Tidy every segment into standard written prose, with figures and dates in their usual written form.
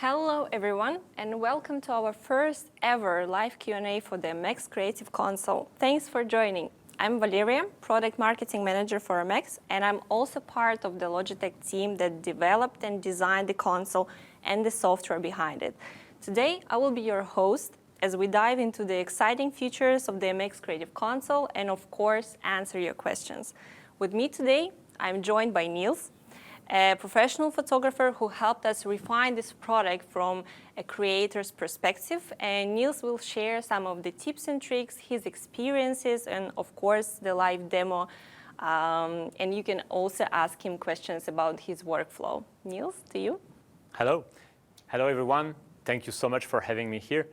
Hello everyone, and welcome to our first ever live Q&A for the MX Creative Console. Thanks for joining. I'm Valeria, Product Marketing Manager for MX, and I'm also part of the Logitech team that developed and designed the console and the software behind it. Today, I will be your host as we dive into the exciting features of the MX Creative Console and, of course, answer your questions. With me today, I'm joined by Niels, a professional photographer who helped us refine this product from a creator's perspective. And Niels will share some of the tips and tricks, his experiences, and of course, the live demo. And you can also ask him questions about his workflow. Niels, to you. Hello. Hello, everyone. Thank you so much for having me here.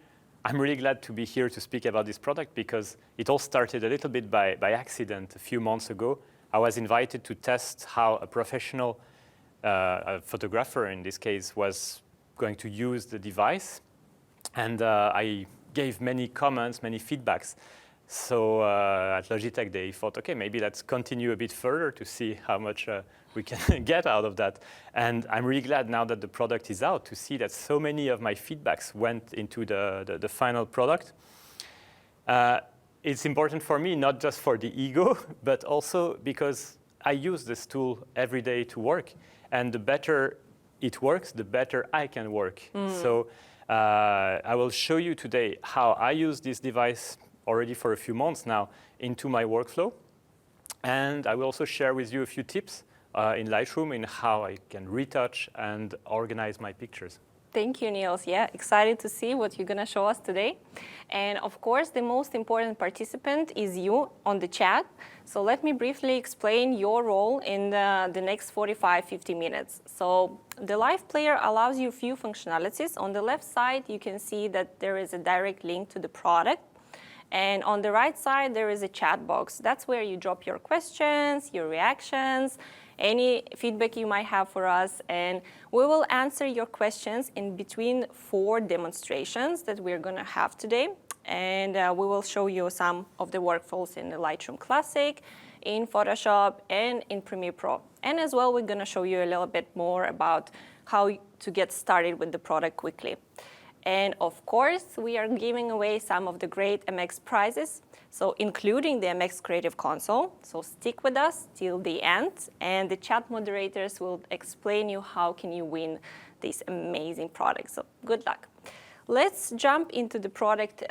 I'm really glad to be here to speak about this product because it all started a little bit by accident a few months ago. I was invited to test how a professional a photographer, in this case, was going to use the device. And I gave many comments, many feedbacks. So at Logitech, they thought, OK, maybe let's continue a bit further to see how much we can get out of that. And I'm really glad now that the product is out to see that so many of my feedbacks went into the final product. It's important for me, not just for the ego, but also because I use this tool every day to work. And the better it works, the better I can work. So I will show you today how I use this device already for a few months now into my workflow. And I will also share with you a few tips in Lightroom in how I can retouch and organize my pictures. Thank you, Niels. Yeah, excited to see what you're going to show us today. And of course, the most important participant is you on the chat. So let me briefly explain your role in the next 45-50 minutes. So the live player allows you a few functionalities. On the left side, you can see that there is a direct link to the product. And on the right side, there is a chat box. That's where you drop your questions, your reactions, any feedback you might have for us. And we will answer your questions in between 4 demonstrations that we're going to have today. And we will show you some of the workflows in the Lightroom Classic, in Photoshop, and in Premiere Pro. And as well, we're going to show you a little bit more about how to get started with the product quickly. And of course, we are giving away some of the great MX prizes, so including the MX Creative Console. So stick with us till the end, and the chat moderators will explain you how can you win this amazing product. So good luck. Let's jump into the product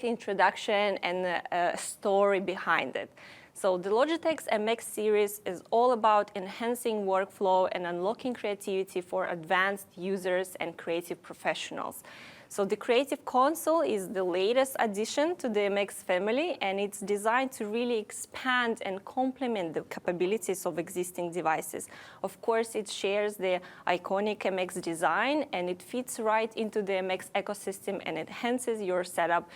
introduction and a story behind it. So the Logitech's MX series is all about enhancing workflow and unlocking creativity for advanced users and creative professionals. So the Creative Console is the latest addition to the MX family, and it's designed to really expand and complement the capabilities of existing devices. Of course, it shares the iconic MX design, and it fits right into the MX ecosystem and enhances your setup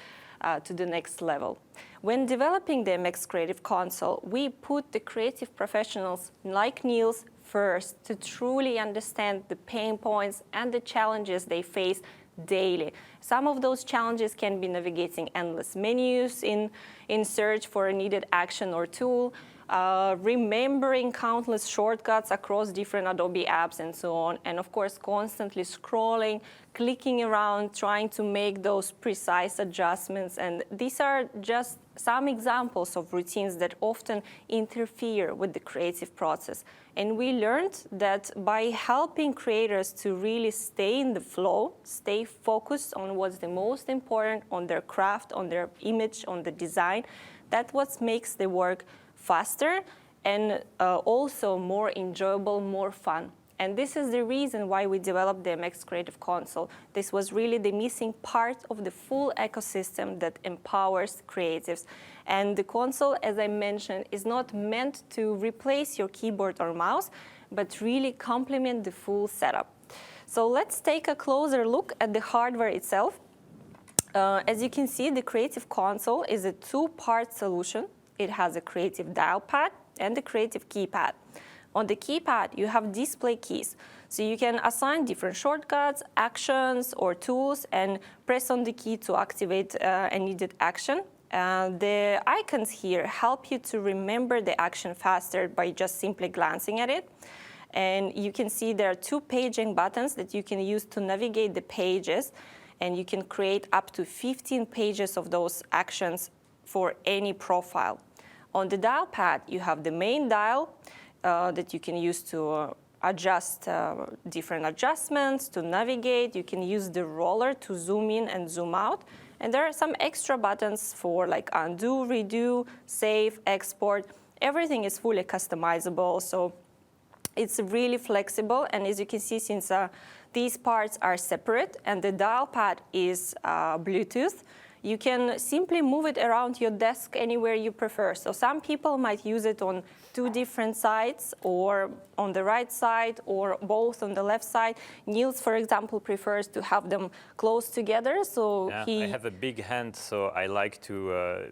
to the next level. When developing the MX Creative Console, we put the creative professionals like Niels first to truly understand the pain points and the challenges they face daily. Some of those challenges can be navigating endless menus in search for a needed action or tool, remembering countless shortcuts across different Adobe apps and so on, and of course constantly scrolling, clicking around, trying to make those precise adjustments. And these are just some examples of routines that often interfere with the creative process. And we learned that by helping creators to really stay in the flow, stay focused on what's the most important, on their craft, on their image, on the design, that's what makes the work faster and also more enjoyable, more fun. And this is the reason why we developed the MX Creative Console. This was really the missing part of the full ecosystem that empowers creatives. And the console, as I mentioned, is not meant to replace your keyboard or mouse, but really complement the full setup. So let's take a closer look at the hardware itself. As you can see, the Creative Console is a 2-part solution. It has a creative dial pad and a creative keypad. On the keypad, you have display keys. So you can assign different shortcuts, actions, or tools, and press on the key to activate a needed action. The icons here help you to remember the action faster by just simply glancing at it. And you can see there are 2 paging buttons that you can use to navigate the pages. And you can create up to 15 pages of those actions for any profile. On the dial pad, you have the main dial that you can use to adjust different adjustments, to navigate. You can use the roller to zoom in and zoom out. And there are some extra buttons for like undo, redo, save, export. Everything is fully customizable, so it's really flexible. And as you can see, since these parts are separate and the dial pad is Bluetooth, you can simply move it around your desk anywhere you prefer. So some people might use it on 2 different sides, or on the right side, or both on the left side. Niels, for example, prefers to have them close together. So I have a big hand, so I like to,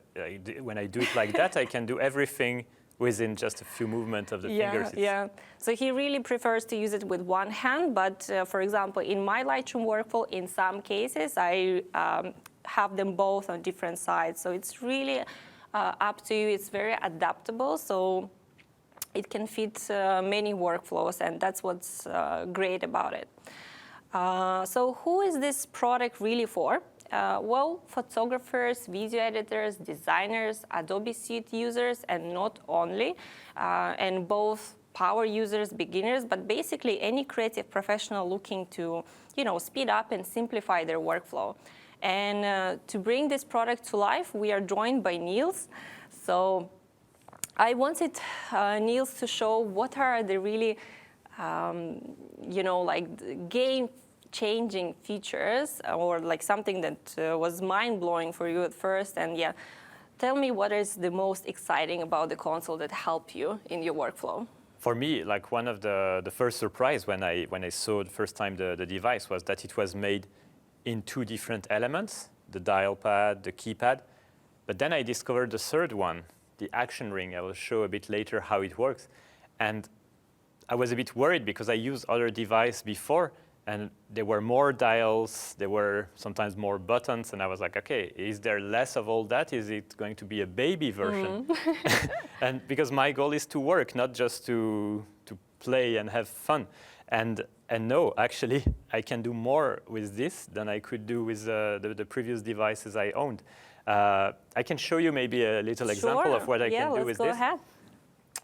when I do it like that, I can do everything within just a few movements of the fingers. Yeah. So he really prefers to use it with one hand, but for example, in my Lightroom workflow, in some cases, I have them both on different sides. So it's really up to you. It's very adaptable, so it can fit many workflows, and that's what's great about it. So who is this product really for? Well, photographers, video editors, designers, Adobe Suite users, and not only, and both power users, beginners, but basically any creative professional looking to, speed up and simplify their workflow. And to bring this product to life, we are joined by Niels. So I wanted Niels to show what are the really, game-changing features, or like something that was mind-blowing for you at first. And yeah, tell me what is the most exciting about the console that helped you in your workflow? For me, like one of the first surprise when I saw the first time the device was that it was made in 2 different elements, the dial pad, the keypad. But then I discovered the third one, the action ring. I will show a bit later how it works. And I was a bit worried because I used other devices before, and there were more dials, there were sometimes more buttons, and I was like, okay, is there less of all that? Is it going to be a baby version? And because my goal is to work, not just to play and have fun. And no, actually, I can do more with this than I could do with the previous devices I owned. I can show you maybe a little example of what I can do with this. Ahead.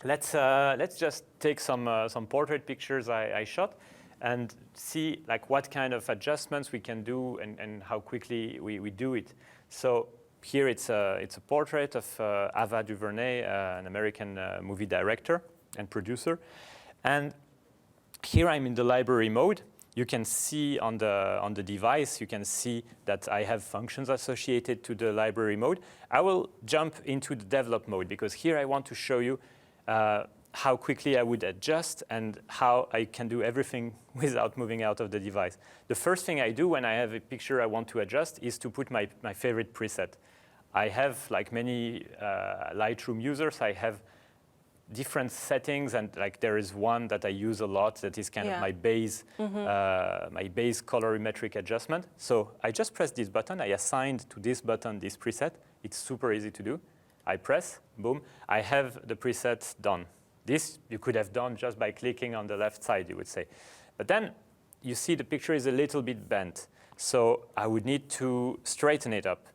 Let's just take some portrait pictures I shot and see like what kind of adjustments we can do and how quickly we do it. So here it's a portrait of Ava DuVernay, an American movie director and producer. And here I'm in the library mode. You can see on the device, you can see that I have functions associated to the library mode. I will jump into the develop mode because here I want to show you how quickly I would adjust and how I can do everything without moving out of the device. The first thing I do when I have a picture I want to adjust is to put my favorite preset. I have, like many Lightroom users, I have different settings, and like there is one that I use a lot that is kind of my base, my base colorimetric adjustment. So I just press this button. I assigned to this button this preset. It's super easy to do. I press, boom. I have the preset done. This you could have done just by clicking on the left side, you would say. But then you see the picture is a little bit bent. So I would need to straighten it up.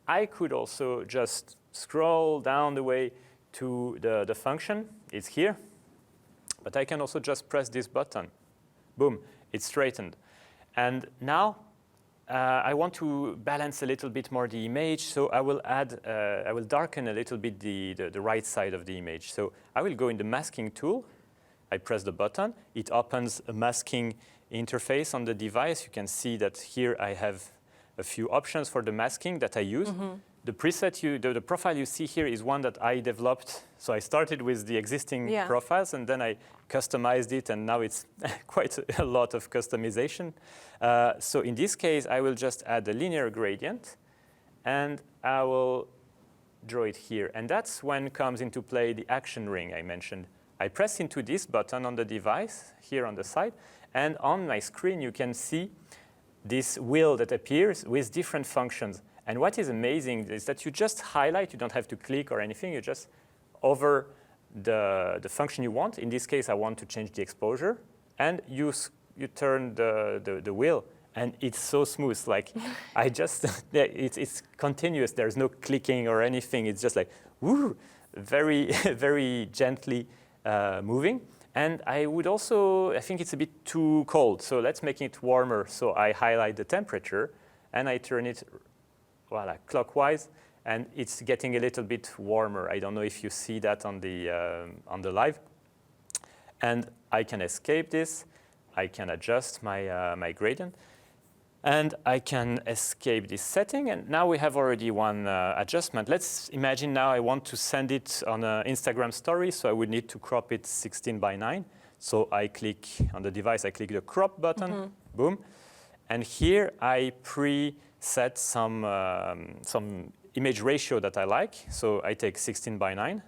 I could also just scroll down the way to the function. It's here. But I can also just press this button. Boom, it's straightened. And now I want to balance a little bit more the image, so I will darken a little bit the right side of the image. So I will go in the masking tool. I press the button. It opens a masking interface on the device. You can see that here I have a few options for the masking that I use. The preset, the profile you see here is one that I developed. So I started with the existing profiles, and then I customized it, and now it's quite a lot of customization. So in this case, I will just add a linear gradient, and I will draw it here. And that's when comes into play the action ring I mentioned. I press into this button on the device, here on the side, and on my screen you can see this wheel that appears with different functions. And what is amazing is that you just highlight, you don't have to click or anything, you just over the function you want. In this case, I want to change the exposure, and you turn the wheel, and it's so smooth. Like I just, it's continuous. There's no clicking or anything. It's just like, woo, very, very gently moving. And I think it's a bit too cold. So let's make it warmer. So I highlight the temperature, and I turn it, voila, clockwise. And it's getting a little bit warmer. I don't know if you see that on the live. And I can escape this. I can adjust my gradient. And I can escape this setting. And now we have already one adjustment. Let's imagine now I want to send it on an Instagram story. So I would need to crop it 16:9. So I click on the device, I click the crop button, boom. And here I preset some image ratio that I like. So I take 16:9,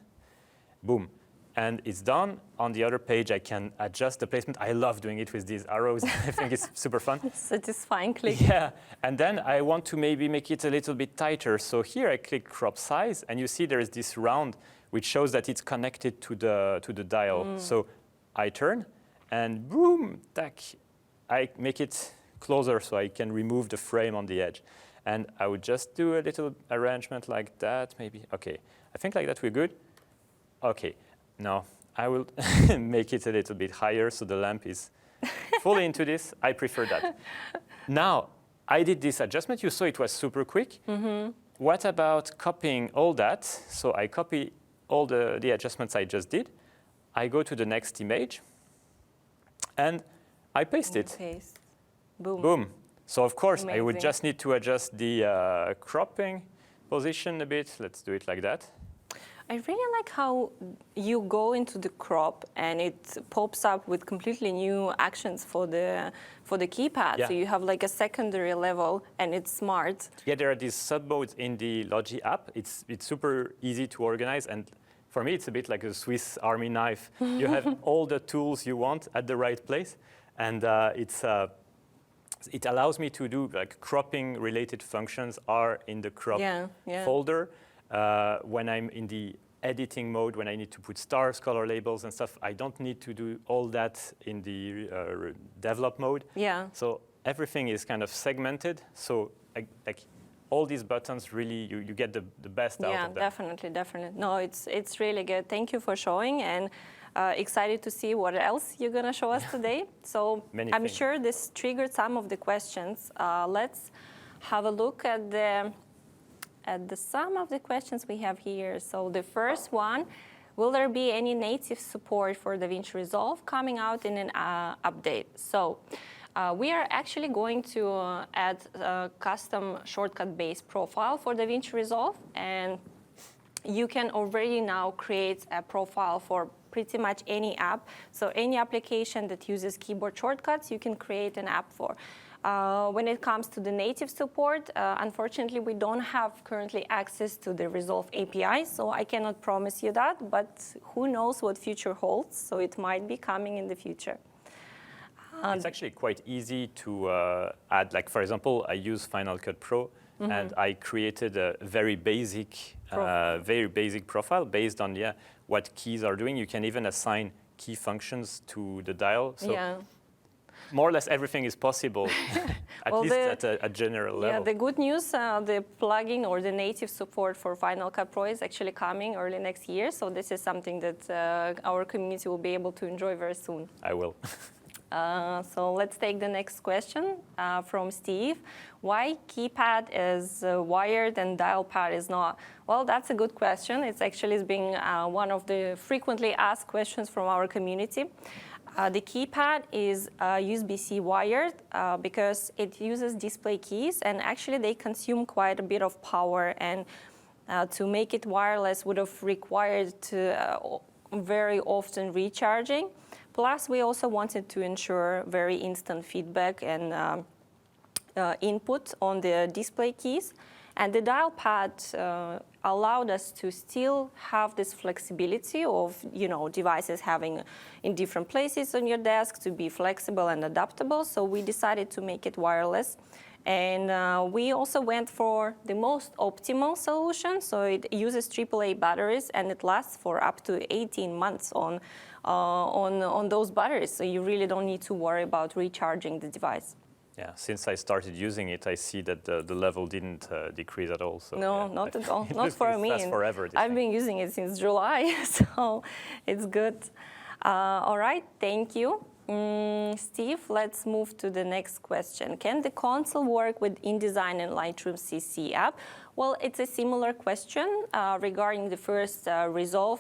boom. And it's done. On the other page, I can adjust the placement. I love doing it with these arrows. I think it's super fun. Satisfying click. Yeah, and then I want to maybe make it a little bit tighter. So here I click crop size, and you see there is this round, which shows that it's connected to the dial. So I turn, and boom, tack. I make it closer so I can remove the frame on the edge. And I would just do a little arrangement like that, maybe. Okay, I think like that we're good. Okay. Now, I will make it a little bit higher so the lamp is fully into this. I prefer that. Now, I did this adjustment. You saw it was super quick. What about copying all that? So I copy all the adjustments I just did. I go to the next image, and I paste it. Paste. Boom. Boom. So, of course, Amazing. I would just need to adjust the cropping position a bit. Let's do it like that. I really like how you go into the crop and it pops up with completely new actions for the keypad. Yeah. So you have like a secondary level and it's smart. Yeah, there are these sub-modes in the Logi app. It's super easy to organize, and for me, it's a bit like a Swiss Army knife. You have all the tools you want at the right place, and it allows me to do like cropping-related functions are in the crop folder. When I'm in the editing mode, when I need to put stars, color labels and stuff, I don't need to do all that in the develop mode. Yeah. So everything is kind of segmented. So like all these buttons, really, you get the best out of them. Yeah, definitely. No, it's really good. Thank you for showing, and excited to see what else you're going to show us today. So I'm sure this triggered some of the questions. Let's have a look at the sum of the questions we have here. So the first one, will there be any native support for DaVinci Resolve coming out in an update? So we are actually going to add a custom shortcut-based profile for DaVinci Resolve, and you can already now create a profile for pretty much any app. So any application that uses keyboard shortcuts, you can create an app for. When it comes to the native support, unfortunately, we don't have currently access to the Resolve API, so I cannot promise you that, but who knows what future holds, so it might be coming in the future. It's actually quite easy to add, like, for example, I use Final Cut Pro, and I created a very basic profile based on what keys are doing. You can even assign key functions to the dial. So more or less everything is possible, at least at a general level. Yeah, the good news, the plugin or the native support for Final Cut Pro is actually coming early next year. So this is something that our community will be able to enjoy very soon. I will. So let's take the next question from Steve. Why keypad is wired and dial pad is not? Well, that's a good question. It's actually been one of the frequently asked questions from our community. The keypad is USB-C wired because it uses display keys, and actually they consume quite a bit of power, and to make it wireless would have required very often recharging. Plus, we also wanted to ensure very instant feedback and input on the display keys. And the dial pad allowed us to still have this flexibility of, devices having in different places on your desk to be flexible and adaptable. So we decided to make it wireless. And we also went for the most optimal solution. So it uses AAA batteries, and it lasts for up to 18 months on those batteries. So you really don't need to worry about recharging the device. Yeah, since I started using it, I see that the level didn't decrease at all. So, no, yeah, not at all. Not for me. Forever, I've been using it since July, so it's good. All right, thank you. Steve, let's move to the next question. Can the console work with InDesign and Lightroom CC app? Well, it's a similar question regarding the first Resolve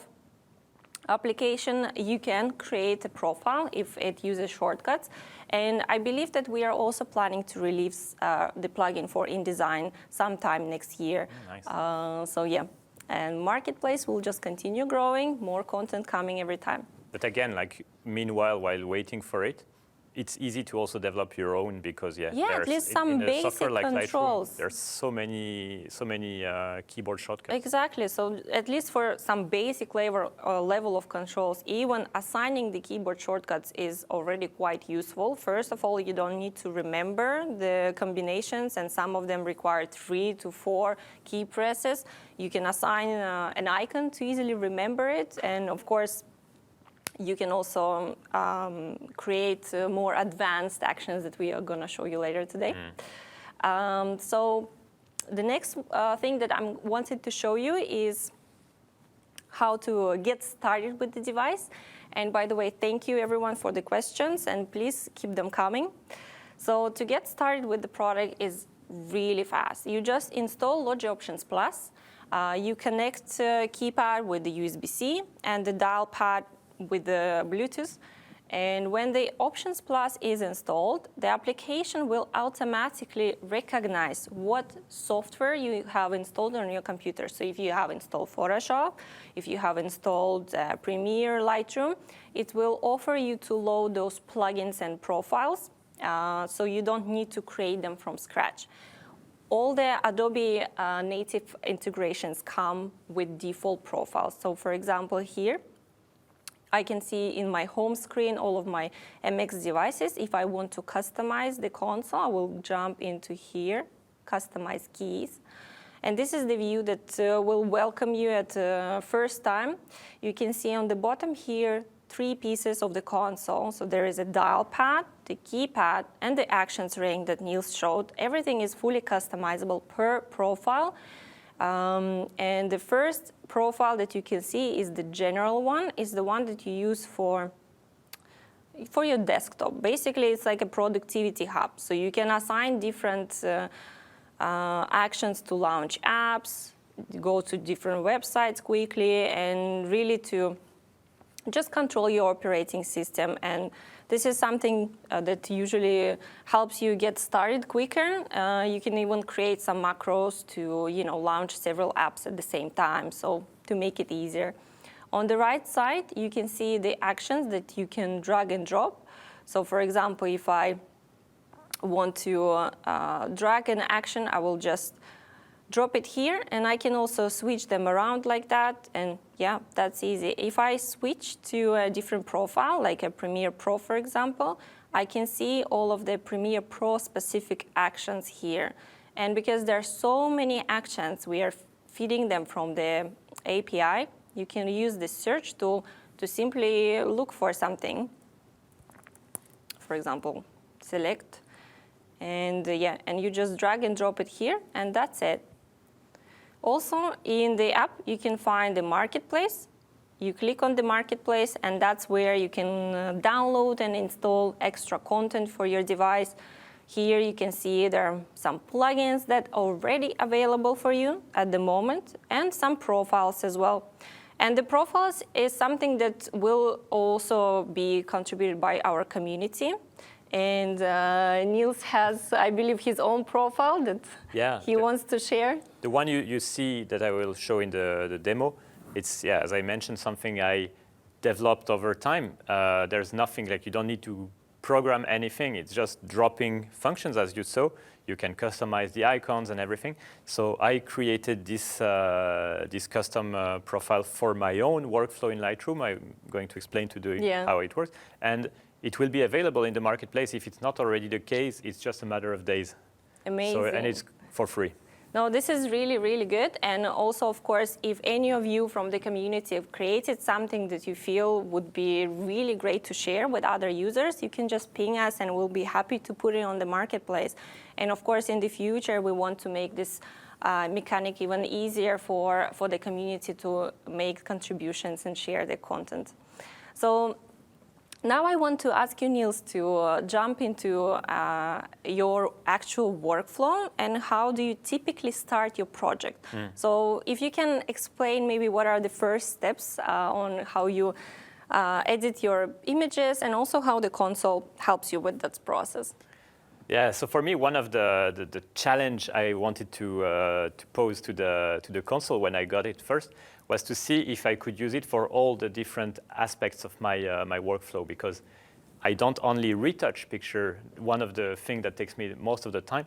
application. You can create a profile if it uses shortcuts. And I believe that we are also planning to release the plugin for InDesign sometime next year. Nice. So yeah, and Marketplace will just continue growing, more content coming every time. But again, meanwhile, while waiting for it, it's easy to also develop your own because at least some basic controls. Lightroom, there's so many keyboard shortcuts. Exactly. So at least for some basic level of controls, even assigning the keyboard shortcuts is already quite useful. First of all, you don't need to remember the combinations, and some of them require 3 to 4 key presses. You can assign an icon to easily remember it, and of course, you can also create more advanced actions that we are going to show you later today. So the next thing that I wanted to show you is how to get started with the device. And by the way, thank you everyone for the questions, and please keep them coming. So to get started with the product is really fast. You just install Logi Options Plus. You connect Keypad with the USB-C and the dial pad with the Bluetooth. And when the Options Plus is installed, the application will automatically recognize what software you have installed on your computer. So if you have installed Photoshop, if you have installed Premiere, Lightroom, it will offer you to load those plugins and profiles, so you don't need to create them from scratch. All the Adobe native integrations come with default profiles. So for example, here, I can see in my home screen all of my MX devices. If I want to customize the console, I will jump into here, customize keys. And this is the view that will welcome you at first time. You can see on the bottom here 3 pieces of the console. So there is a dial pad, the keypad, and the actions ring that Niels showed. Everything is fully customizable per profile. And the first profile that you can see is the general one, is the one that you use for your desktop. Basically, it's like a productivity hub. So you can assign different actions to launch apps, go to different websites quickly, and really to just control your operating system. And this is something that usually helps you get started quicker. You can even create some macros to launch several apps at the same time, so to make it easier. On the right side, you can see the actions that you can drag and drop. So for example, if I want to drag an action, I will just drop it here, and I can also switch them around like that, and yeah, that's easy. If I switch to a different profile, like a Premiere Pro, for example, I can see all of the Premiere Pro specific actions here. And because there are so many actions, we are feeding them from the API, you can use the search tool to simply look for something. For example, select, and and you just drag and drop it here, and that's it. Also, in the app, you can find the Marketplace. You click on the Marketplace, and that's where you can download and install extra content for your device. Here you can see there are some plugins that are already available for you at the moment, and some profiles as well. And the profiles is something that will also be contributed by our community. And Niels has, I believe, his own profile that he wants to share. The one you see that I will show in the demo, it's, as I mentioned, something I developed over time. There's nothing you don't need to program anything. It's just dropping functions, as you saw. You can customize the icons and everything. So I created this, this custom profile for my own workflow in Lightroom. I'm going to explain to you how it works. And it will be available in the marketplace. If it's not already the case, it's just a matter of days. Amazing. So, and it's for free. No, this is really, really good. And also, of course, if any of you from the community have created something that you feel would be really great to share with other users, you can just ping us and we'll be happy to put it on the marketplace. And of course, in the future, we want to make this mechanic even easier for the community to make contributions and share their content. So now I want to ask you, Niels, to jump into your actual workflow and how do you typically start your project. So if you can explain maybe what are the first steps on how you edit your images and also how the console helps you with that process. Yeah, so for me, one of the challenge I wanted to pose to the console when I got it first was to see if I could use it for all the different aspects of my workflow, because I don't only retouch picture. One of the things that takes me most of the time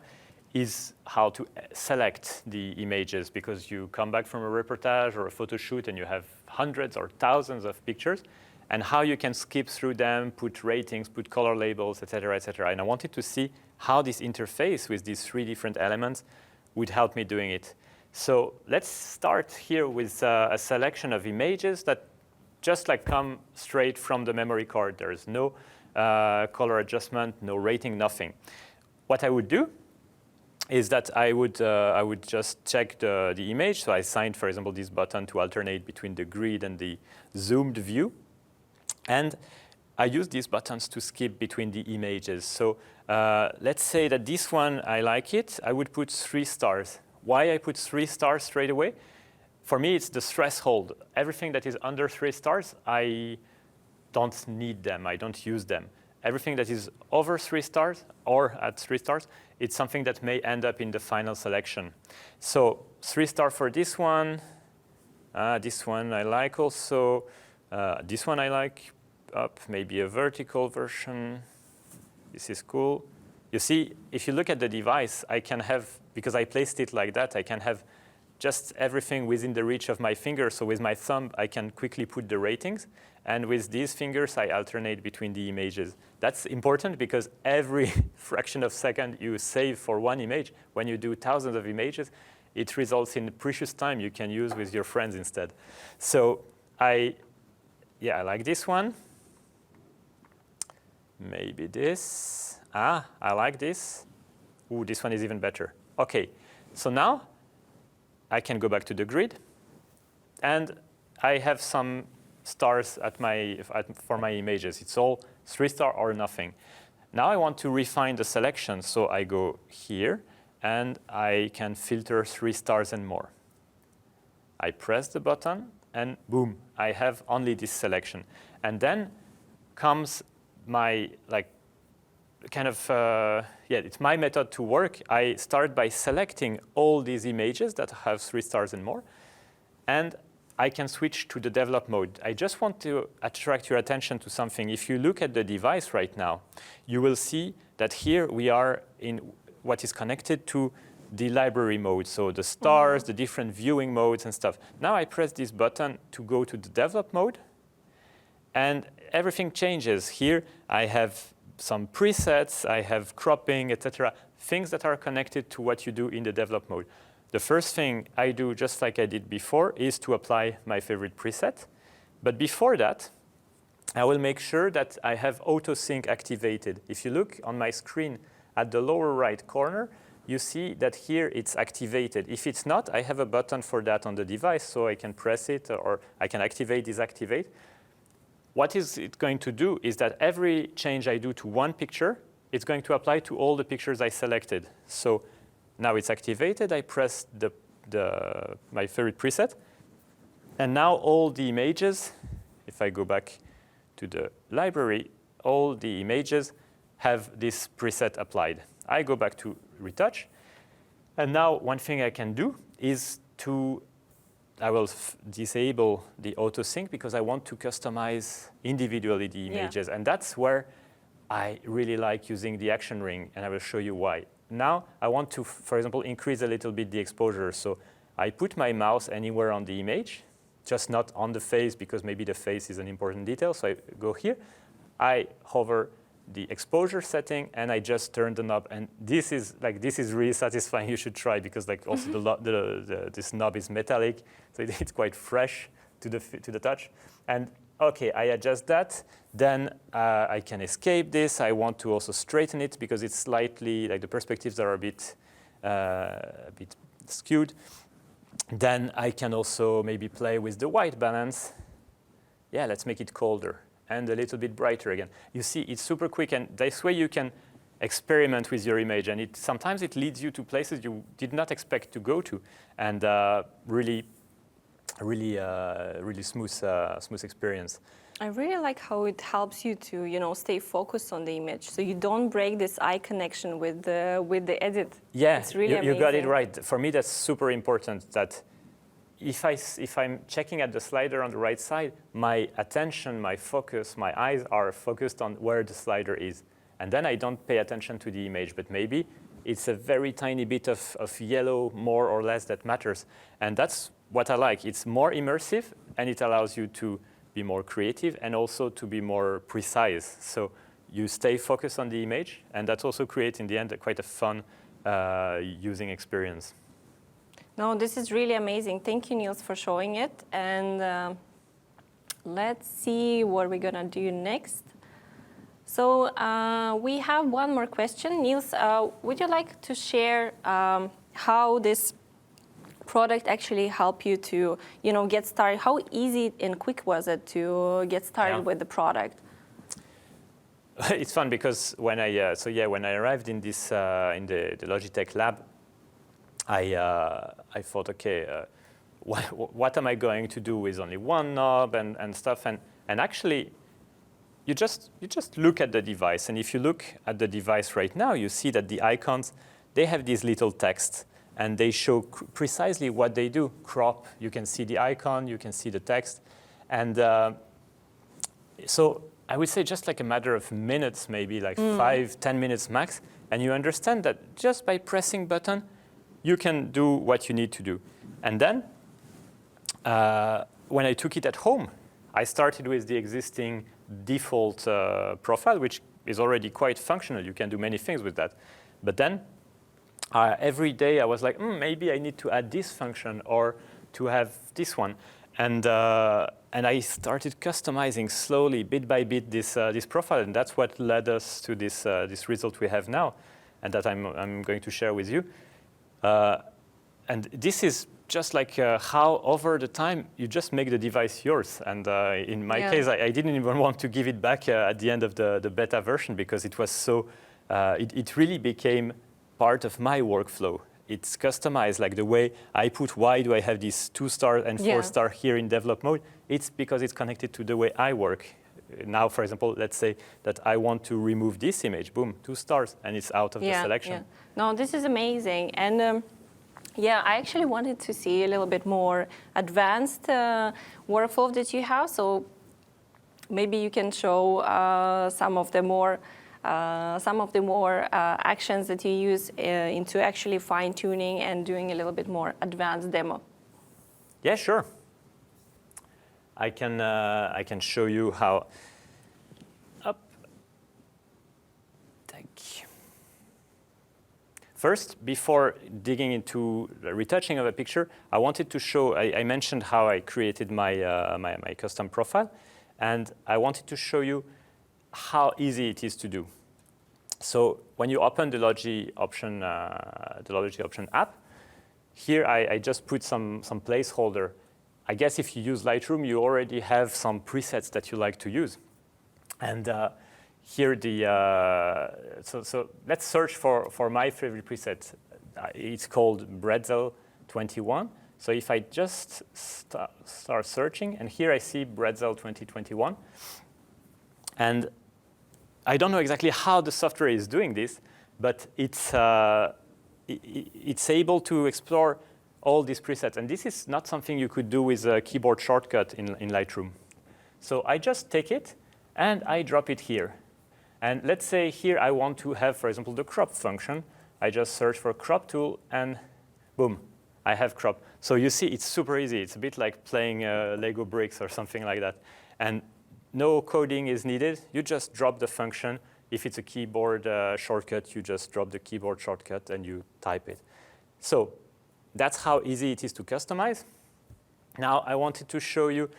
is how to select the images, because you come back from a reportage or a photo shoot and you have hundreds or thousands of pictures, and how you can skip through them, put ratings, put color labels, et cetera, et cetera. And I wanted to see how this interface with these three different elements would help me doing it. So let's start here with a selection of images that just like come straight from the memory card. There's no color adjustment, no rating, nothing. What I would do is that I would just check the image. So I assigned, for example, this button to alternate between the grid and the zoomed view. And I use these buttons to skip between the images. So let's say that this one, I like it. I would put 3 stars. Why I put 3 stars straight away? For me, it's the threshold. Everything that is under 3 stars, I don't need them. I don't use them. Everything that is over 3 stars or at 3 stars, it's something that may end up in the final selection. So 3 star for this one. This one I like also. This one I like. Up, maybe a vertical version. This is cool. You see, if you look at the device, I can have, because I placed it like that, I can have just everything within the reach of my finger. So with my thumb, I can quickly put the ratings. And with these fingers, I alternate between the images. That's important because every fraction of a second you save for one image, when you do thousands of images, it results in precious time you can use with your friends instead. So I like this one. Maybe this. I like this. Ooh, this one is even better. OK, so now I can go back to the grid. And I have some stars for my images. It's all 3 star or nothing. Now I want to refine the selection. So I go here, and I can filter 3 stars and more. I press the button, and boom, I have only this selection. And then comes my it's my method to work. I start by selecting all these images that have 3 stars and more, and I can switch to the develop mode. I just want to attract your attention to something. If you look at the device right now, you will see that here we are in what is connected to the library mode, so the stars, the different viewing modes and stuff. Now I press this button to go to the develop mode, and everything changes. Here I have some presets, I have cropping, etc., things that are connected to what you do in the develop mode. The first thing I do, just like I did before, is to apply my favorite preset. But before that, I will make sure that I have auto sync activated. If you look on my screen at the lower right corner, you see that here it's activated. If it's not, I have a button for that on the device, so I can press it or I can activate, deactivate. What is it going to do is that every change I do to one picture, it's going to apply to all the pictures I selected. So now it's activated. I press my favorite preset. And now all the images, if I go back to the library, all the images have this preset applied. I go back to retouch. And now one thing I can do is I will disable the auto sync because I want to customize individually the images. And that's where I really like using the action ring, and I will show you why. Now, I want to, for example, increase a little bit the exposure. So I put my mouse anywhere on the image, just not on the face, because maybe the face is an important detail. So I go here, I hover the exposure setting, and I just turn the knob. And this is really satisfying. You should try, because also this knob is metallic, so it's quite fresh to the touch. And okay, I adjust that. Then I can escape this. I want to also straighten it, because it's slightly, the perspectives are a bit skewed. Then I can also maybe play with the white balance. Yeah, let's make it colder and a little bit brighter again. You see, it's super quick, and this way you can experiment with your image, and sometimes it leads you to places you did not expect to go to, and really smooth experience. I really like how it helps you to, stay focused on the image, so you don't break this eye connection with the edit. Yeah, it's really amazing. You got it right. For me, that's super important. That if I'm checking at the slider on the right side, my attention, my focus, my eyes are focused on where the slider is, and then I don't pay attention to the image. But maybe it's a very tiny bit of yellow, more or less, that matters, and that's what I like. It's more immersive, and it allows you to be more creative and also to be more precise. So you stay focused on the image, and that also creates, in the end, quite a fun using experience. No, this is really amazing. Thank you, Niels, for showing it. And let's see what we're going to do next. So we have one more question. Niels, would you like to share how this product actually helped you to, get started? How easy and quick was it to get started with the product? It's fun, because when I arrived in this in the Logitech lab, I thought, okay, what am I going to do with only one knob and stuff? And actually, you just look at the device, and if you look at the device right now, you see that the icons, they have these little text, and they show precisely what they do. Crop, you can see the icon, you can see the text, and so I would say just like a matter of minutes, maybe 5-10 minutes max, and you understand that just by pressing button, you can do what you need to do. And then, when I took it at home, I started with the existing default profile, which is already quite functional. You can do many things with that. But then, every day I was like, maybe I need to add this function or to have this one. And I started customizing slowly, bit by bit, this profile. And that's what led us to this result we have now, and that I'm going to share with you. And this is just like how over the time you just make the device yours. And in my case, I didn't even want to give it back at the end of the beta version, because it was so, it really became part of my workflow. It's customized, like the way I put, why do I have these 2-star and 4-star here in develop mode? It's because it's connected to the way I work. Now, for example, let's say that I want to remove this image, boom, 2 stars, and it's out of the selection. Yeah. No, this is amazing. And I actually wanted to see a little bit more advanced workflow that you have. So maybe you can show some of the more actions that you use into actually fine-tuning and doing a little bit more advanced demo. Yeah, sure. I can show you how. First, before digging into the retouching of a picture, I wanted to show. I mentioned how I created my custom profile, and I wanted to show you how easy it is to do. So when you open the Logi option app, here I just put some placeholder. I guess if you use Lightroom, you already have some presets that you like to use. And here so let's search for my favorite preset. It's called Bretzel 21. So if I just start searching, and here I see Bretzel 2021. And I don't know exactly how the software is doing this, but it's able to explore all these presets. And this is not something you could do with a keyboard shortcut in Lightroom. So I just take it, and I drop it here. And let's say here I want to have, for example, the crop function. I just search for crop tool, and boom, I have crop. So you see, it's super easy. It's a bit like playing Lego bricks or something like that. And no coding is needed. You just drop the function. If it's a keyboard shortcut, you just drop the keyboard shortcut and you type it. So that's how easy it is to customize. Now I wanted to show you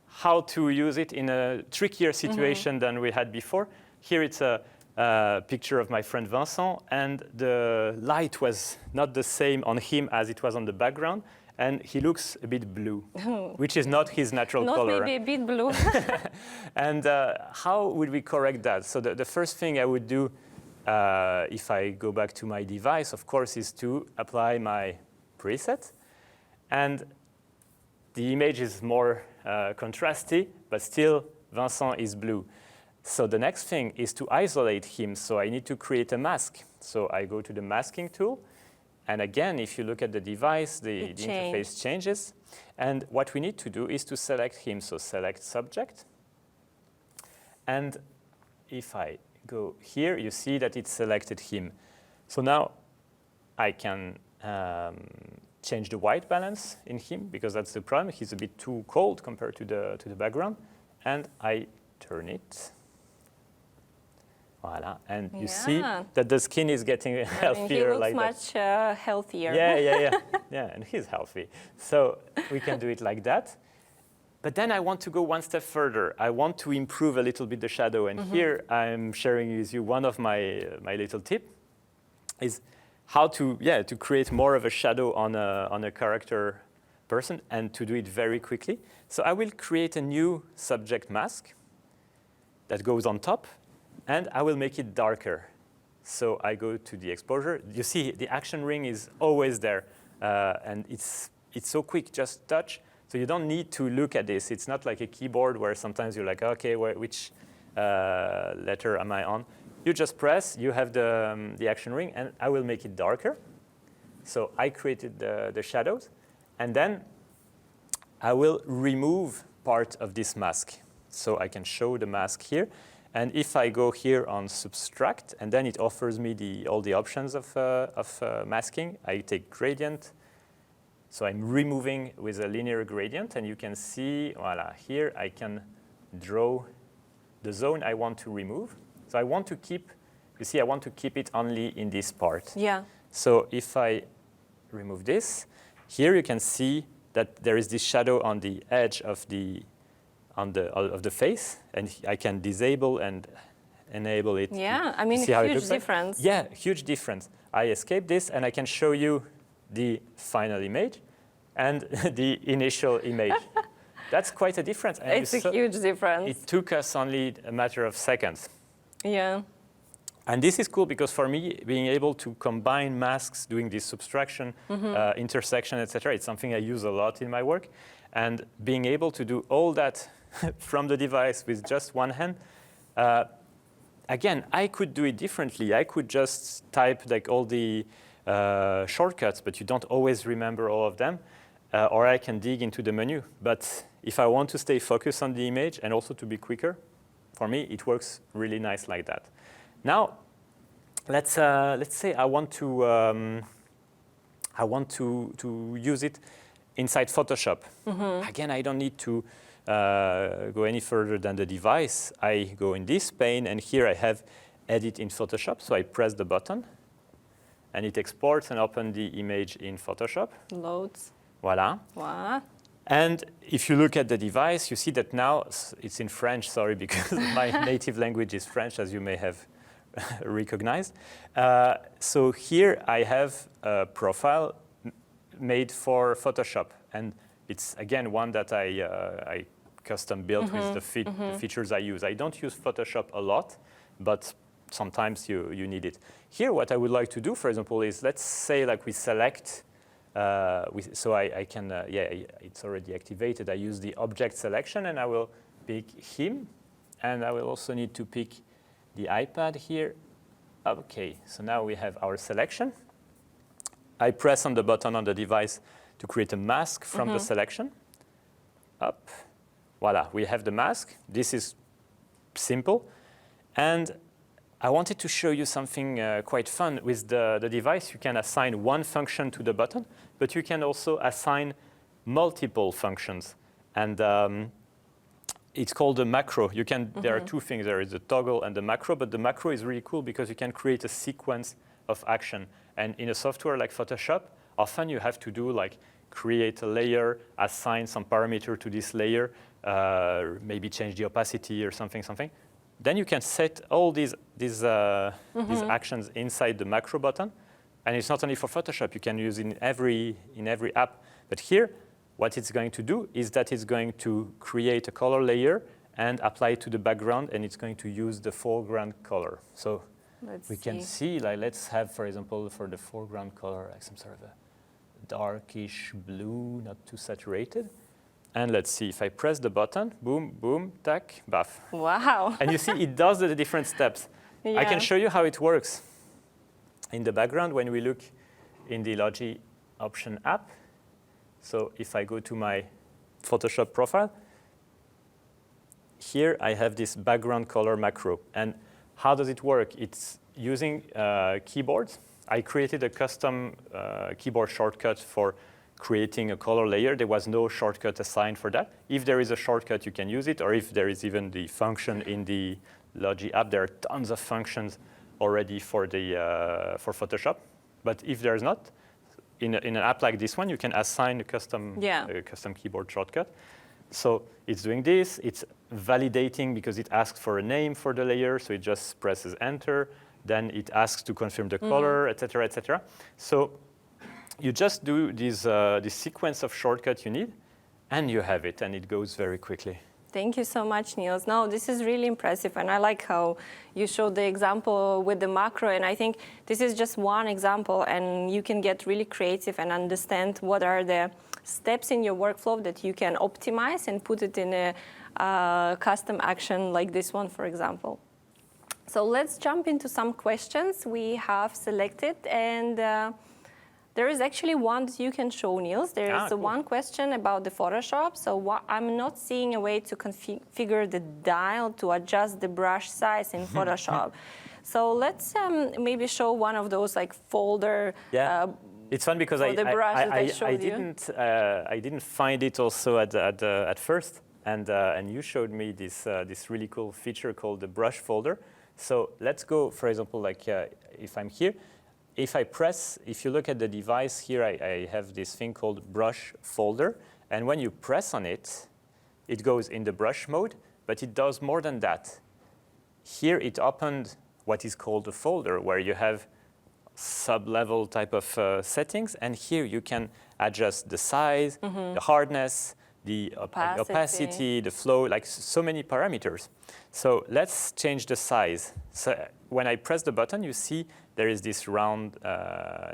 how to use it in a trickier situation than we had before. Here it's a picture of my friend Vincent, and the light was not the same on him as it was on the background, and he looks a bit blue, which is not his natural color. Not maybe a bit blue. And how would we correct that? So the first thing I would do, if I go back to my device, of course, is to apply my preset. And the image is more contrasty, but still Vincent is blue. So the next thing is to isolate him. So I need to create a mask. So I go to the masking tool. And again, if you look at the device, the interface changes. And what we need to do is to select him. So select subject. And if I go here, you see that it selected him. So now I can change the white balance in him, because that's the problem. He's a bit too cold compared to the background. And I turn it. Voila. And you see that the skin is getting healthier. He looks much healthier. Yeah, and he's healthy. So we can do it like that. But then I want to go one step further. I want to improve a little bit the shadow. And here I'm sharing with you one of my little tip is how to create more of a shadow on a character person, and to do it very quickly. So I will create a new subject mask that goes on top, and I will make it darker. So I go to the exposure. You see the action ring is always there, and it's so quick, just touch. So you don't need to look at this. It's not like a keyboard where sometimes you're like, okay, which letter am I on? You just press, you have the action ring, and I will make it darker. So I created the shadows, and then I will remove part of this mask. So I can show the mask here. And if I go here on subtract, and then it offers me all the options of masking, I take gradient. So I'm removing with a linear gradient, and you can see, voila, here I can draw the zone I want to remove. So I want to keep, you see, I want to keep it only in this part. Yeah. So if I remove this, here you can see that there is this shadow on the edge of the face, and I can disable and enable it. Yeah, I mean, a huge difference. Yeah, huge difference. I escape this, and I can show you the final image and the initial image. That's quite a difference. And it's a huge difference. It took us only a matter of seconds. Yeah. And this is cool because for me, being able to combine masks, doing this subtraction, intersection, etc., it's something I use a lot in my work. And being able to do all that from the device with just one hand, again, I could do it differently. I could just type like all the shortcuts, but you don't always remember all of them. Or I can dig into the menu. But if I want to stay focused on the image and also to be quicker, for me, it works really nice like that. Now, let's say I want to use it inside Photoshop. Again, I don't need to go any further than the device. I go in this pane, and here I have Edit in Photoshop. So I press the button, and it exports and opens the image in Photoshop. Loads. Voila. Wow. And if you look at the device, you see that now it's in French, sorry, because my native language is French, as you may have recognized. So here I have a profile made for Photoshop. And it's, again, one that I custom built with the features I use. I don't use Photoshop a lot, but sometimes you need it. Here, what I would like to do, for example, is let's say like we select, so I can, it's already activated. I use the object selection, and I will pick him. And I will also need to pick the iPad here. OK, so now we have our selection. I press on the button on the device to create a mask from the selection. Up. Voila, we have the mask. This is simple. And I wanted to show you something quite fun. With the device, you can assign one function to the button, but you can also assign multiple functions. And it's called a macro. You can, there are two things. There is the toggle and the macro, but the macro is really cool because you can create a sequence of action. And in a software like Photoshop, often you have to do like create a layer, assign some parameter to this layer, maybe change the opacity or something. Then you can set all these actions inside the macro button. And it's not only for Photoshop. You can use in every app. But here, what it's going to do is that it's going to create a color layer and apply it to the background, and it's going to use the foreground color. So we can see, like, let's have, for example, for the foreground color, like some sort of a darkish blue, not too saturated. And let's see, if I press the button, boom, boom, tack, buff. Wow. And you see, it does the different steps. Yeah. I can show you how it works. In the background, when we look in the Logi option app, so if I go to my Photoshop profile, here I have this background color macro. And how does it work? It's using keyboards. I created a custom keyboard shortcut for creating a color layer. There was no shortcut assigned for that. If there is a shortcut, you can use it, or if there is even the function in the Logi app, there are tons of functions already for Photoshop. But if there's not, in an app like this one, you can assign a custom keyboard shortcut. So it's doing this. It's validating because it asks for a name for the layer, so it just presses enter. Then it asks to confirm the color, et cetera, et cetera. So you just do this sequence of shortcuts you need, and you have it, and it goes very quickly. Thank you so much, Niels. No, this is really impressive, and I like how you showed the example with the macro, and I think this is just one example, and you can get really creative and understand what are the steps in your workflow that you can optimize and put it in a custom action like this one, for example. So let's jump into some questions we have selected, and there is actually one that you can show, Niels. There is cool. one question about the Photoshop. So I'm not seeing a way to configure the dial to adjust the brush size in Photoshop. So let's maybe show one of those like folder. Yeah. It's fun because I didn't find it also at first, and you showed me this really cool feature called the brush folder. So let's go, for example, like if I'm here, if you look at the device here, I have this thing called brush folder. And when you press on it, it goes in the brush mode, but it does more than that. Here it opened what is called a folder where you have sub-level type of settings. And here you can adjust the size, the hardness, the opacity, the flow, like so many parameters. So let's change the size. So when I press the button, you see there is this round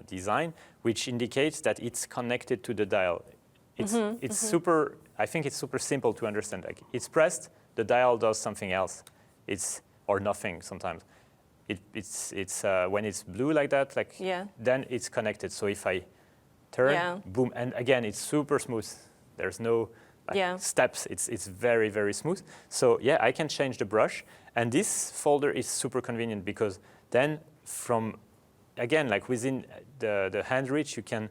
design, which indicates that it's connected to the dial. It's super, I think it's super simple to understand. Like it's pressed, the dial does something else. Or nothing sometimes. It's when it's blue like that, then it's connected. So if I turn, boom, and again, it's super smooth. There's no steps. It's very, very smooth. So yeah, I can change the brush. And this folder is super convenient because then again, like within the hand reach, you can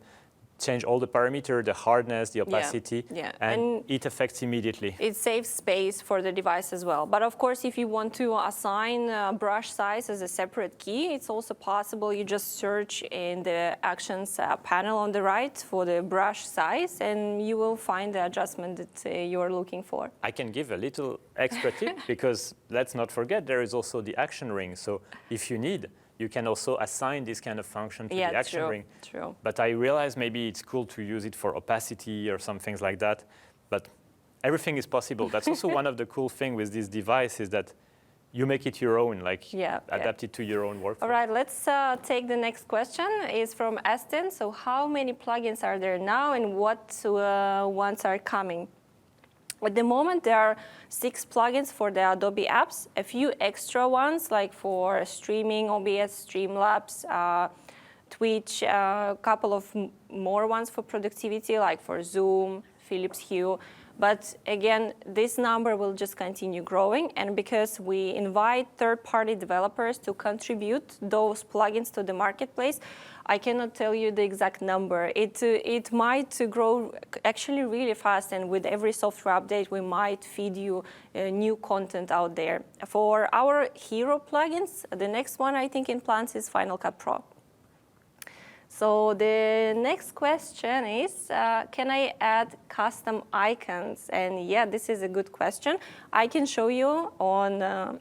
change all the parameters, the hardness, the opacity, and it affects immediately. It saves space for the device as well. But of course, if you want to assign brush size as a separate key, it's also possible. You just search in the Actions panel on the right for the brush size, and you will find the adjustment that you're looking for. I can give a little extra tip because let's not forget there is also the action ring. So if you need, you can also assign this kind of function to the action ring. True. But I realize maybe it's cool to use it for opacity or some things like that. But everything is possible. That's also one of the cool things with this device is that you make it your own, adapt it to your own workflow. All right, let's take the next question. It's from Aston. So how many plugins are there now and what ones are coming? At the moment, there are 6 plugins for the Adobe apps, a few extra ones like for streaming, OBS, Streamlabs, Twitch, a couple of more ones for productivity like for Zoom, Philips Hue. But again, this number will just continue growing. And because we invite third-party developers to contribute those plugins to the marketplace, I cannot tell you the exact number. It might grow actually really fast, and with every software update, we might feed you new content out there. For our hero plugins, the next one I think in plans is Final Cut Pro. So the next question is, can I add custom icons? And yeah, this is a good question. I can show you on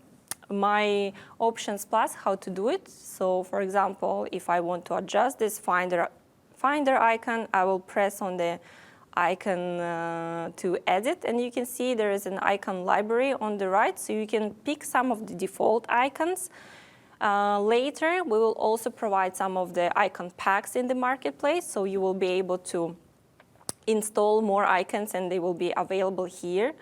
my Options Plus how to do it. So for example, if I want to adjust this Finder icon, I will press on the icon to edit, and you can see there is an icon library on the right, so you can pick some of the default icons. Later, we will also provide some of the icon packs in the marketplace, so you will be able to install more icons and they will be available here.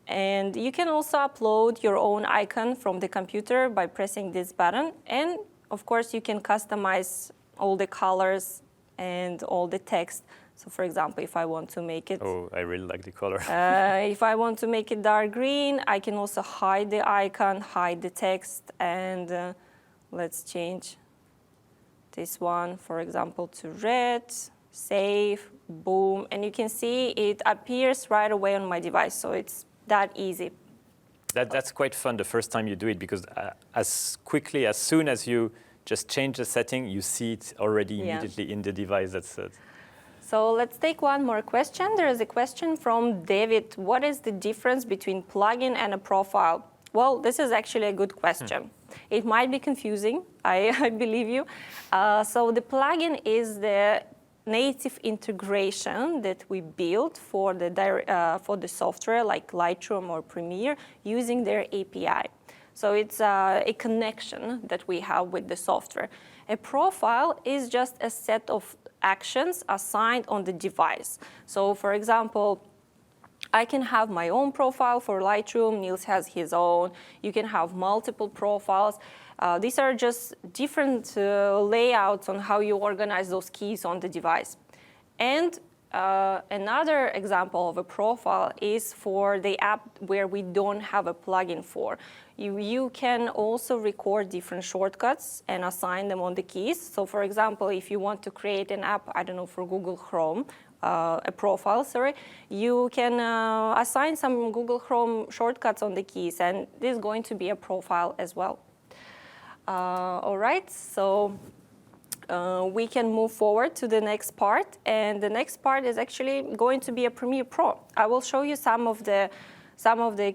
And you can also upload your own icon from the computer by pressing this button. And of course, you can customize all the colors and all the text. So for example, if I want to make it... Oh, I really like the color. If I want to make it dark green, I can also hide the icon, hide the text, and let's change this one, for example, to red, save, boom, and you can see it appears right away on my device, so it's that easy. That's quite fun the first time you do it, because as soon as you just change the setting, you see it already immediately in the device. So let's take one more question. There is a question from David. What is the difference between plugin and a profile? Well, this is actually a good question. It might be confusing, I believe you. So the plugin is the native integration that we built for the software like Lightroom or Premiere using their API. So it's a connection that we have with the software. A profile is just a set of actions assigned on the device. So for example, I can have my own profile for Lightroom, Niels has his own, you can have multiple profiles. These are just different layouts on how you organize those keys on the device. And another example of a profile is for the app where we don't have a plugin for. You can also record different shortcuts and assign them on the keys. So for example, if you want to create an app, I don't know, for Google Chrome, a profile, sorry, you can assign some Google Chrome shortcuts on the keys, and this is going to be a profile as well. All right, so we can move forward to the next part, and the next part is actually going to be a Premiere Pro. I will show you some of the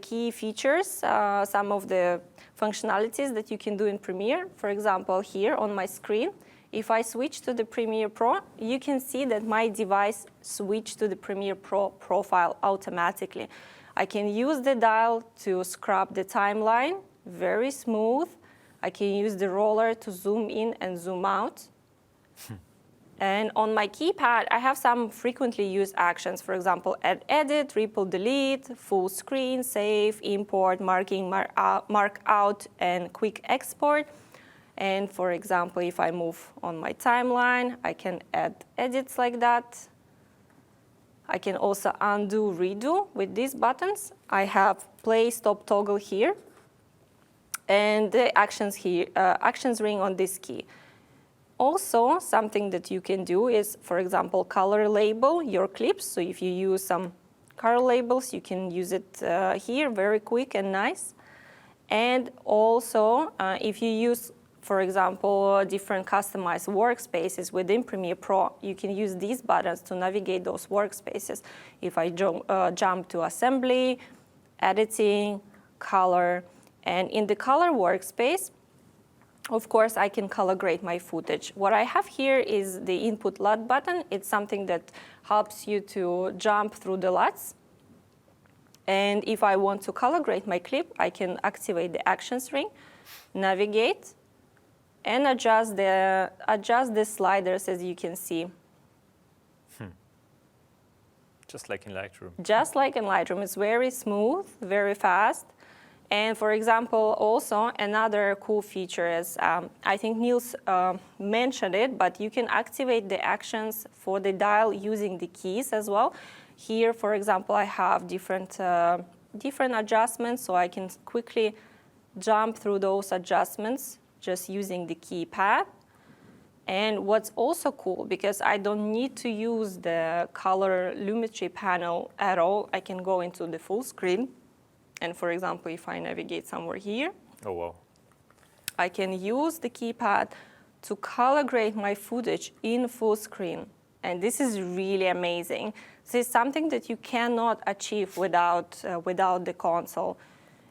key features, some of the functionalities that you can do in Premiere. For example, here on my screen, if I switch to the Premiere Pro, you can see that my device switched to the Premiere Pro profile automatically. I can use the dial to scrub the timeline, very smooth. I can use the roller to zoom in and zoom out. And on my keypad, I have some frequently used actions. For example, add edit, ripple delete, full screen, save, import, marking, mark out, and quick export. And for example, if I move on my timeline, I can add edits like that. I can also undo, redo with these buttons. I have play, stop, toggle here, and the actions here, actions ring on this key. Also, something that you can do is, for example, color label your clips. So if you use some color labels, you can use it here, very quick and nice. And also, if you use, for example, different customized workspaces within Premiere Pro, you can use these buttons to navigate those workspaces. If I jump to Assembly, Editing, Color, and in the Color workspace, of course, I can color grade my footage. What I have here is the Input LUT button. It's something that helps you to jump through the LUTs. And if I want to color grade my clip, I can activate the Actions ring, navigate, and adjust the sliders, as you can see. Just like in Lightroom. Just like in Lightroom. It's very smooth, very fast. And for example, also another cool feature is, I think Niels mentioned it, but you can activate the actions for the dial using the keys as well. Here, for example, I have different adjustments, so I can quickly jump through those adjustments just using the keypad. And what's also cool, because I don't need to use the color lumetri panel at all, I can go into the full screen. And for example, if I navigate somewhere here, oh, wow. I can use the keypad to color grade my footage in full screen. And this is really amazing. This is something that you cannot achieve without the console.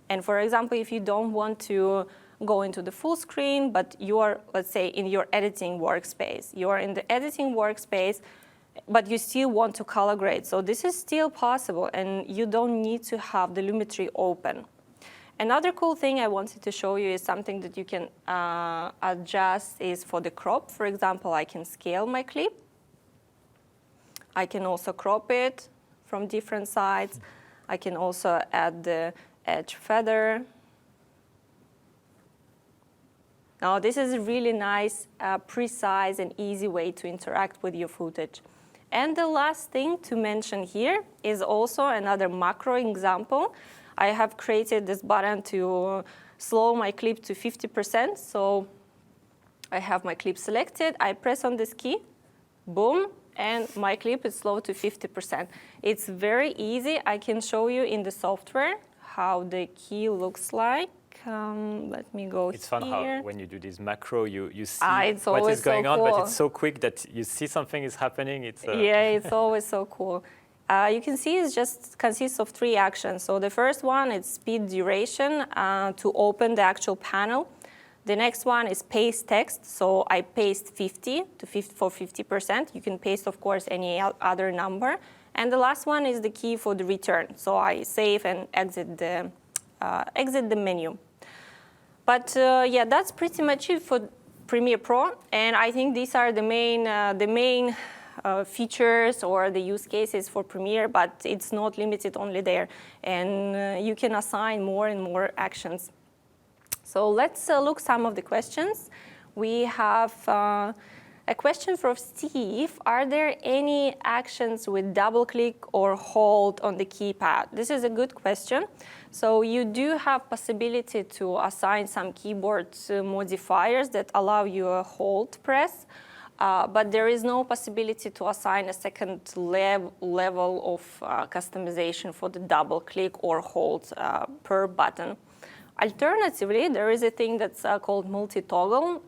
And for example, if you don't want to go into the full screen, but you are, let's say, in your editing workspace. You are in the editing workspace, but you still want to color grade. So this is still possible, and you don't need to have the lumetri open. Another cool thing I wanted to show you is something that you can adjust is for the crop. For example, I can scale my clip. I can also crop it from different sides. I can also add the edge feather. Now, this is a really nice, precise, and easy way to interact with your footage. And the last thing to mention here is also another macro example. I have created this button to slow my clip to 50%. So I have my clip selected. I press on this key, boom, and my clip is slowed to 50%. It's very easy. I can show you in the software how the key looks like. Let me go It's here. fun how when you do this macro, you see it's what always is going so on, cool. but it's so quick that you see something is happening. Yeah, it's always so cool. You can see it just consists of 3 actions. So the first one is speed duration to open the actual panel. The next one is paste text. So I paste 50 for 50%. You can paste, of course, any other number. And the last one is the key for the return. So I save and exit the menu. But yeah, that's pretty much it for Premiere Pro. And I think these are the main features or the use cases for Premiere, but it's not limited only there. And you can assign more and more actions. So let's look some of the questions. We have a question from Steve. Are there any actions with double click or hold on the keypad? This is a good question. So you do have possibility to assign some keyboard modifiers that allow you a hold press, but there is no possibility to assign a second level of customization for the double click or hold per button. Alternatively, there is a thing that's called multi-toggle.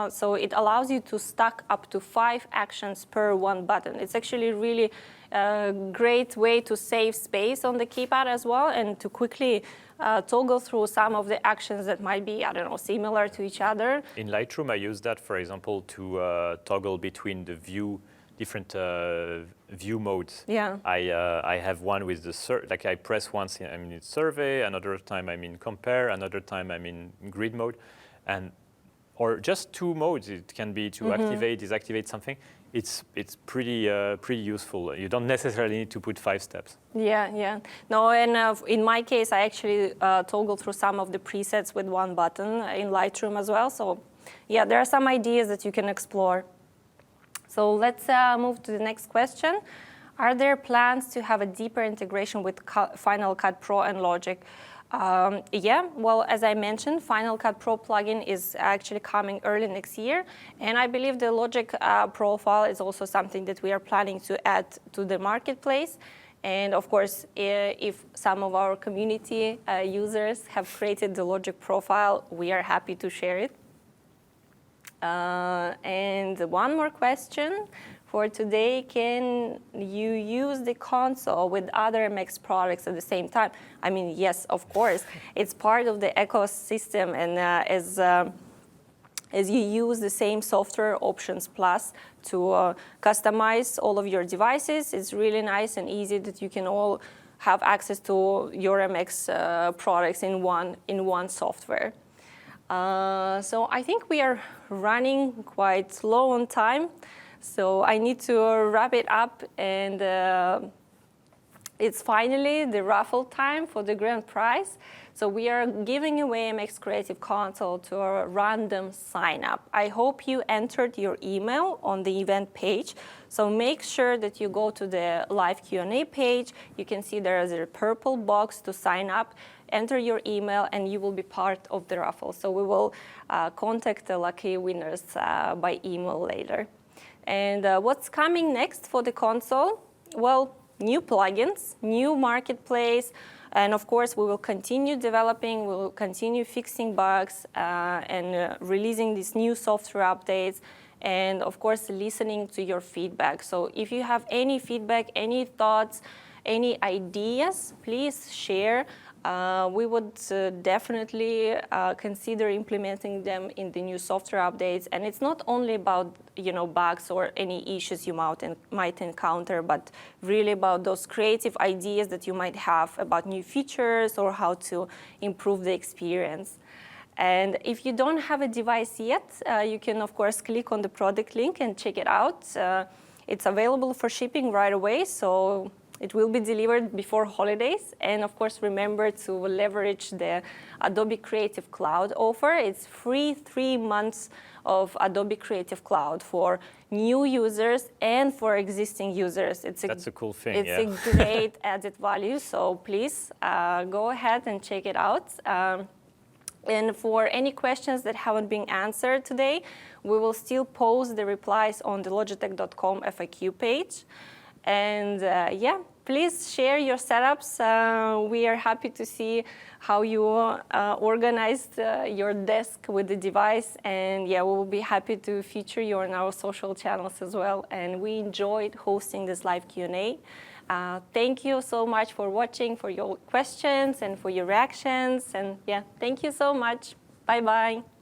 So it allows you to stack up to 5 actions per one button. It's actually really a great way to save space on the keypad as well and to quickly toggle through some of the actions that might be, I don't know, similar to each other. In Lightroom, I use that, for example, to toggle between the different view modes. Yeah. I have one with the like I press once I'm in survey, another time I'm in compare, another time I'm in grid mode, or just 2 modes. It can be to activate, disactivate something. It's pretty useful. You don't necessarily need to put 5 steps. Yeah. No, and in my case, I actually toggle through some of the presets with one button in Lightroom as well. So yeah, there are some ideas that you can explore. So let's move to the next question. Are there plans to have a deeper integration with Final Cut Pro and Logic? Yeah, well, as I mentioned, Final Cut Pro plugin is actually coming early next year. And I believe the Logic profile is also something that we are planning to add to the marketplace. And of course, if some of our community users have created the Logic profile, we are happy to share it. And one more question for today. Can you use the console with other MX products at the same time? I mean, yes, of course. It's part of the ecosystem, and as you use the same software Options Plus to customize all of your devices, it's really nice and easy that you can all have access to your MX products in one software. So I think we are running quite low on time. So I need to wrap it up, and it's finally the raffle time for the grand prize. So we are giving away MX Creative Console to a random sign-up. I hope you entered your email on the event page. So make sure that you go to the live Q&A page. You can see there is a purple box to sign up. Enter your email, and you will be part of the raffle. So we will contact the lucky winners by email later. And what's coming next for the console? Well, new plugins, new marketplace, and of course, we will continue developing, we will continue fixing bugs and releasing these new software updates, and of course, listening to your feedback. So if you have any feedback, any thoughts, any ideas, please share. We would definitely consider implementing them in the new software updates. And it's not only about bugs or any issues you might encounter, but really about those creative ideas that you might have about new features or how to improve the experience. And if you don't have a device yet, you can, of course, click on the product link and check it out. It's available for shipping right away, so it will be delivered before holidays. And of course, remember to leverage the Adobe Creative Cloud offer. It's free 3 months of Adobe Creative Cloud for new users and for existing users. That's a cool thing, It's a great added value. So please go ahead and check it out. And for any questions that haven't been answered today, we will still post the replies on the logitech.com FAQ page. And please share your setups. We are happy to see how you organized your desk with the device. And we will be happy to feature you on our social channels as well. And we enjoyed hosting this live Q&A. Thank you so much for watching, for your questions and for your reactions. And thank you so much. Bye-bye.